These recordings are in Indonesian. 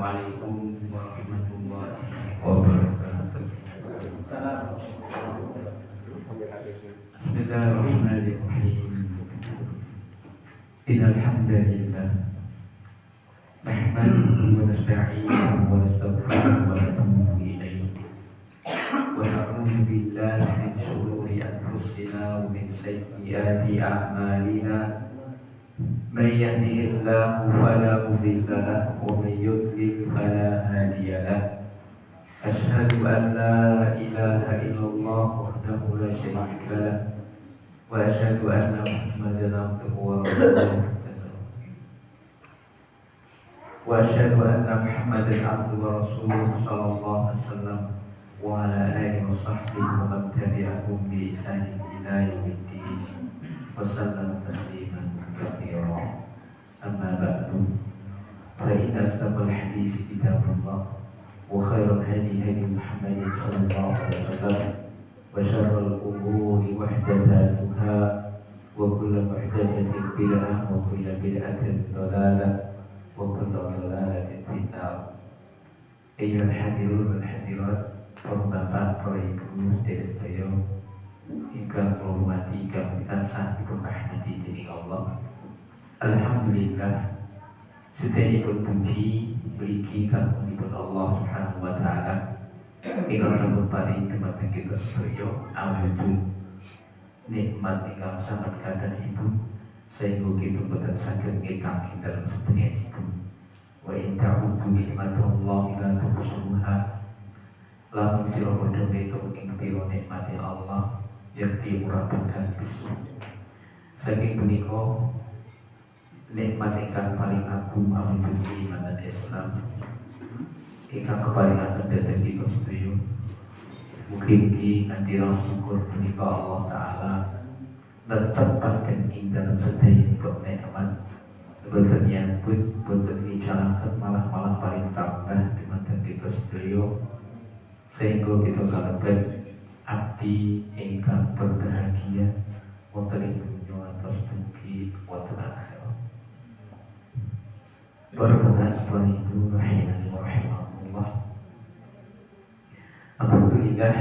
Assalamualaikum warahmatullahi wabarakatuh. Bismillahirrahmanirrahim. Innal hamdalillah nahmaduhu wa nasta'inuhu wa nastaghfiruhu wa natubu ilayhi wa na'udzu billahi min shururi anfusina wa min sayyiati a'malina. من يهده الله فلا مضل له ومن يضلل فلا هادي له أشهد أن لا إله إلا الله وحده لا شريك له وأشهد أن محمدا عبده ورسوله وأشهد أن محمدا عبده ورسوله صلى الله عليه وسلم وعلى آله وصحبه ومن تبعهم بإحسان إلى يوم الدين وسلم تسليما كثيرا. أما بعد فإن أصدق الحديث كتاب الله وخير الهدي هدي محمد صلى الله عليه وسلم وشر الأمور محدثاتها وكل محدثة بدعة وكل بدعة ضلالة وكل ضلالة في النار. أيها الحاضرون والحاضرات, para bapak, para ibu, sedaya ingkang kula hormati, ingkang tansah diberkahi dening Allah. Alhamdulillah, sedaya puji mriki kangge Allah Subhanahu wa taala ingkang sampun paring dumateng kita sedaya awujud nikmat ingkang sangat kathah ibu sehingga kita boten saged ngitang ing dalem sedaya ibu. Wa in ta'uddu nikmatallahi la tuhsuha. Lamun sira padha ngitung ing pira nikmate Allah yakti ora bakal bisa. Saking punika nikmat ingkang paling agung awujud iman dan Islam ingkang keparingaken dhateng kita sedaya. Mugi-mugi kanthi syukur punika Allah taala netepaken ing dalem sedaya nikmat boten nyambut boten ngicalaken malah paling tambah dumateng kita sedaya sehingga kita kalebet abdi ingkang berbahagia wonten ing dunya atos dugi wonten akhirat. Para bapak ibu rahimani wa rahimakumullah. Alhamdulillah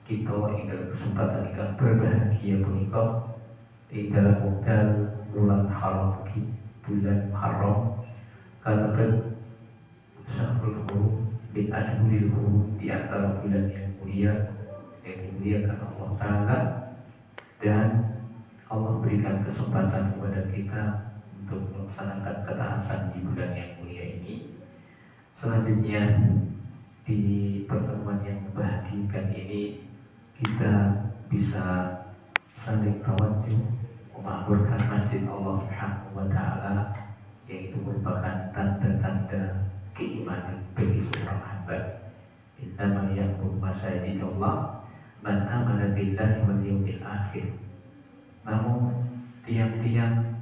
kita ing dalam kesempatan ingkang berbahagia punika ing dalam wekdal bulan haram bulan Muharram kalebet syahrul hurum bin ashhuril hurum, di antara bulan yang mulia yang dimuliakan Allah Ta'ala, dan Allah berikan kesempatan kepada kita untuk melaksanakan ketaatan di bulan yang mulia ini. Selanjutnya di pertemuan yang membahagiakan ini kita bisa saling tawaddu memakmurkan masjid Allah Subhanahu wa taala, yaitu merupakan tanda-tanda keimanan bagi seorang hamba. Innama ya'muru masajidallah man amana billahi wal yawmil akhir. Namun tiang-tiang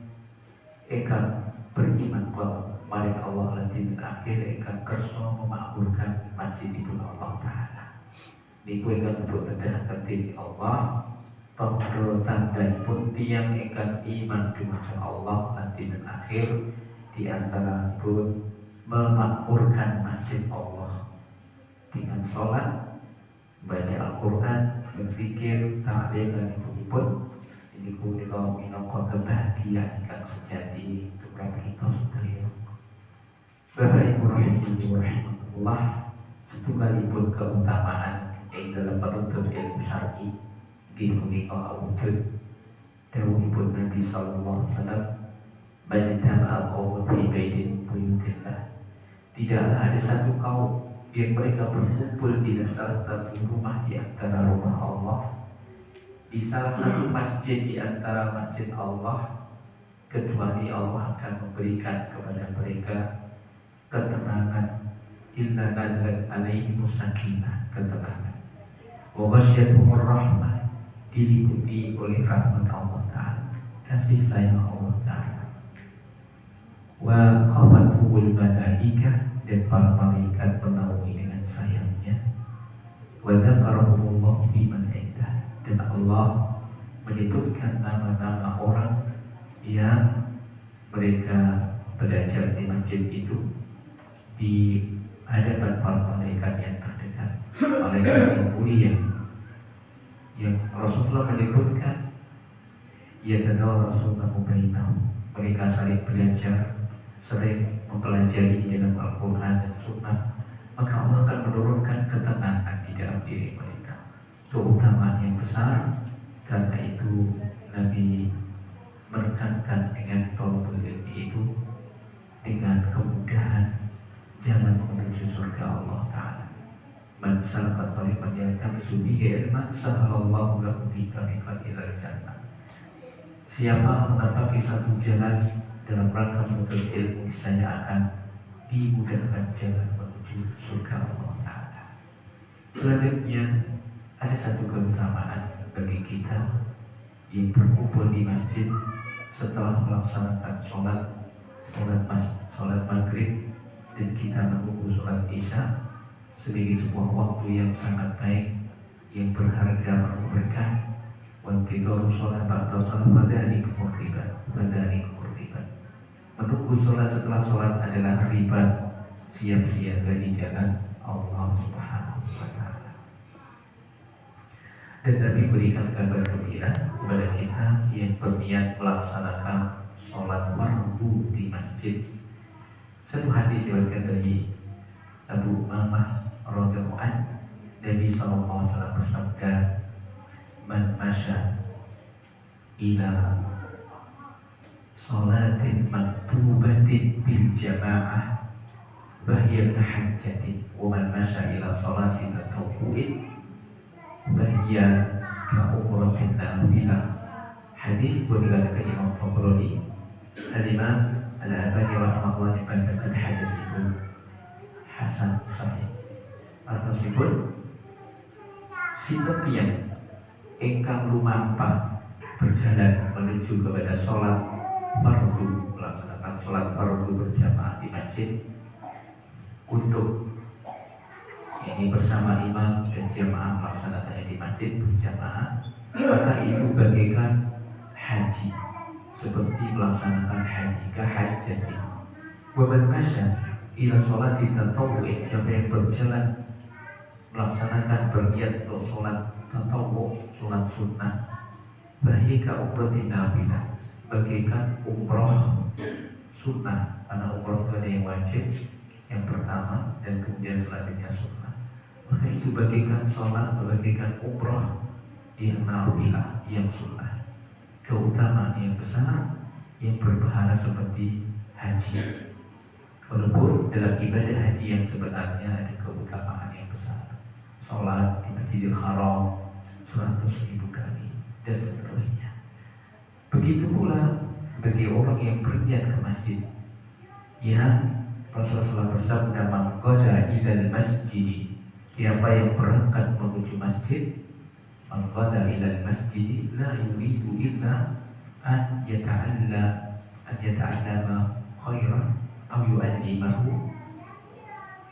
ingkang beriman bahwa maring Allah lan dinten akhir ingkang kersa memakmurkan masjidipun Allah taala. Niku ingkang boten nedahaken dening Allah tandha tandhanipun tiyang ingkang iman dumateng Allah lan dinten akhir, di antara pun memakmurkan masjid Allah dengan sholat, baca Al-Quran, berzikir, ta'lim dan ibun. Ini punika minangka kebahagiaan ingkang sejati tumrap kita sedaya. Bapak Ibu rahimahullah, setunggalipun keutamaan ing dalam penuntut ilmu syar'i inggih punika awujud dawuhipun Nabi sallallahu alaihi wasallam, majtama'a qaumun fi baitin buyutillah. Tidaklah ada satu kaum yang mereka berkumpul di salah satu rumah di antara rumah Allah, di salah satu masjid di antara masjid Allah, kecuali Allah akan memberikan kepada mereka ketenangan. Illa nazalat alaihimus sakinah, ketenangan. Wa ghasyiyatuhumur rahmah, diliputi oleh rahmat Allah Ta'ala, kasih sayang Allah Ta'ala. Wa khafatuhul malaikah, dan para malaikat menaungi dengan sayangnya. Wa dzakarahumullah fi man indah, dan Allah menyebutkan nama-nama orang yang mereka belajar di masjid itu di hadapan para malaikat yang terdekat, malaikat yang mulia, yang Rasulullah menyebutkan yatadarasunna bainahum, mereka saling belajar, sering mempelajari dalam Al-Quran dan Sunnah, maka Allah akan menurunkan ketenangan di dalam diri mereka. Keutamaan yang besar. Karena itu Nabi menekankan dengan tolong ilmi itu dengan kemudahan jalan menuju surga Allah Ta'ala. Man salaka tariqan yaltamisu bihi ilman sahalallahu lahu bihi tariqan ilal jannah. Siapa menapaki satu jalan dalam rangka menuntut ilmu, saya akan dimudahkan jalan menuju surga Allah Ta'ala. Selanjutnya ada satu keutamaan bagi kita yang berkumpul di masjid setelah melaksanakan sholat maghrib, dan kita menunggu sholat isya sebagai sebuah waktu yang sangat baik, yang berharga, berkah. Wantidoru sholat atau sholat badani kemurtiban. Menunggu sholat setelah sholat adalah ribat, siap-siaga di jalan Allah Subhanahu wa Ta'ala. Dan Nabi berikan kabar gembira kepada kita yang berniat melaksanakan sholat fardu di masjid. Satu hadis diriwayatkan dari Abu Umamah radhiyallahu anhu, Nabi sallallahu alaihi wasallam bersabda, "Man masya ila sholatin maktubatin bil jamaah bahiyat hajjatin, wa man masya ila sholatin tatawwu'in bahiyat ka umratin nafilah." Hadis diriwayatkan Imam Tabrani. Al-Imam Al-Albani rahimahullah menyebutkan hadis itu hasan sahih. Atau sebut sinten tiyang ingkang lumampah berjalan menuju kepada sholat fardu, melaksanakan sholat fardu berjamaah di masjid untuk ini bersama imam dan jamaah melaksanakannya di masjid berjamaah, maka itu bagaikan haji, seperti melaksanakan haji kahajati. Wa man masya ila sholati tatawwu', siapa yang berjalan melaksanakan berniat untuk sholat tatawwu', sholat sunnah, bahika umratin nafilah, bagaikan umroh sunnah. Karena umroh itu ada yang wajib, yang pertama, dan kemudian selanjutnya sunnah. Maka itu bagaikan sholat, bagaikan umroh yang nafilah, yang sunnah. Keutamaan yang besar, yang berpahala seperti haji. Walaupun dalam ibadah haji yang sebenarnya ada keutamaan yang besar, sholat di Masjidil Haram 100.000 kali dan seterusnya. Begitu pula bagi orang yang berniat ke masjid, yang Rasulullah bersabda, "Man qada ilal masjid," siapa yang berangkat menuju masjid, "Man qada ilal masjid la yuridu illa an yata'allama khairan aw yu'allimahu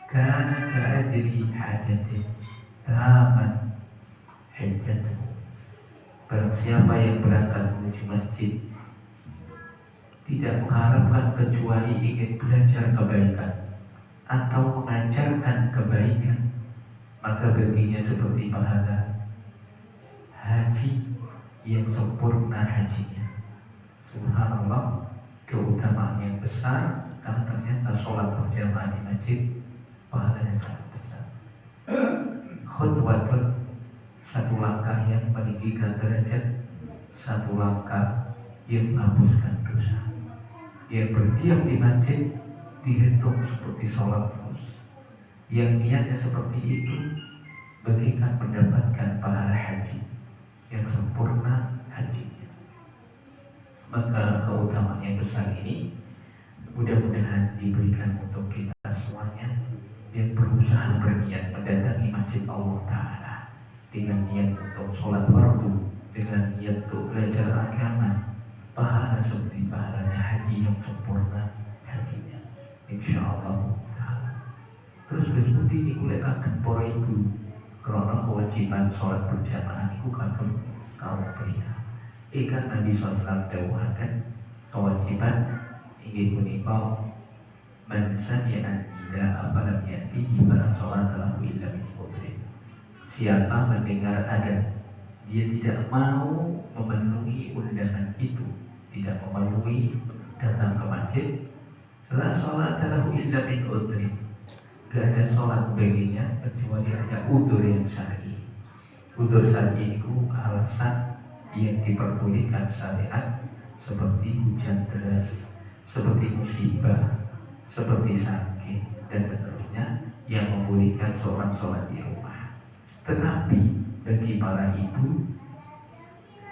kana ka'ajri hajatin taman hajjatuhu." Barang siapa yang berangkat menuju masjid tidak mengharapkan kecuali ingin belajar kebaikan atau mengajarkan kebaikan, maka baginya seperti pahala haji yang sempurna hajinya. Subhanallah, keutamaan yang besar, karena ternyata sholat berjamaah di masjid pahalanya sangat besar. Khutwatun, satu langkah yang meninggikan derajat, satu langkah yang menghapuskan dosa. Yang berdiam di masjid dihitung seperti sholat terus. Yang niatnya seperti itu bagaikan mendapatkan pahala haji yang sempurna hajinya. Maka keutamaan yang besar ini mudah-mudahan diberikan untuk kita semuanya yang berusaha berniat mendatangi masjid Allah Ta'ala dengan niat untuk sholat fardu, dengan niat untuk belajar agama, pahala seperti pahalanya haji yang sempurna hajinya, insyaallah Ta'ala. Terus seperti ini kulekaken para ibu karena kewajiban sholat berjamaah itu kagem kaum pria. Ikan Nabi SAW dawuhaken kewajiban inggih punika man sami'a anda apalam ya'tihi fala sholata lahu illa min udhrin. Siapa mendengar adzan, dia tidak mau memenuhi undangan itu, tidak memenuhi datang ke masjid, fala sholata lahu illa min udhrin. Gak ada sholat baginya kecuali ada udzur yang syar'i. Udzur syar'i itu alasan yang diperbolehkan syariat, seperti hujan deras, seperti musibah, seperti sakit, dan seterusnya, yang membolehkan seorang sholat di rumah. Tetapi bagi para ibu,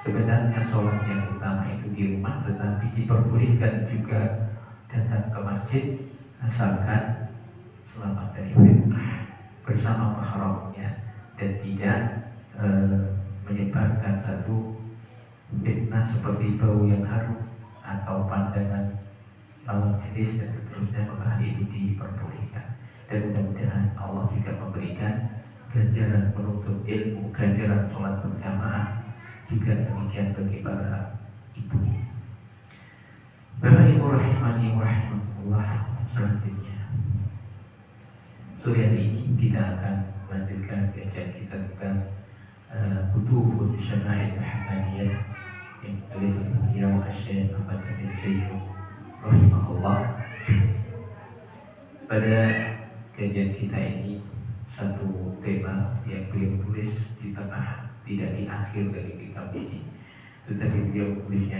sebenarnya sholat yang utama itu di rumah, tetapi diperbolehkan juga datang ke masjid asalkan selamat dari fitnah bersama mahramnya dan tidak menyebarkan satu fitnah seperti bau yang harum atau pandangan lawan jenis dan seterusnya, maka itu diperbolehkan. Dan mudah-mudahan Allah juga memberikan ganjaran menuntut ilmu, ganjaran sholat berjamaah juga demikian bagi para ibu. Bapak Ibu rahimani wa rahimakumullah, selanjutnya sore ini kita akan melanjutkan kajian kita tentang Kutubul Syama'il Muhammadiyah yang ditulis oleh beliau Syekh Muhammad bin Zaid rahimahullah. Pada kajian kita ini satu tema yang beliau tulis di tengah, tidak di akhir dari kitab ini, tetapi beliau tulisnya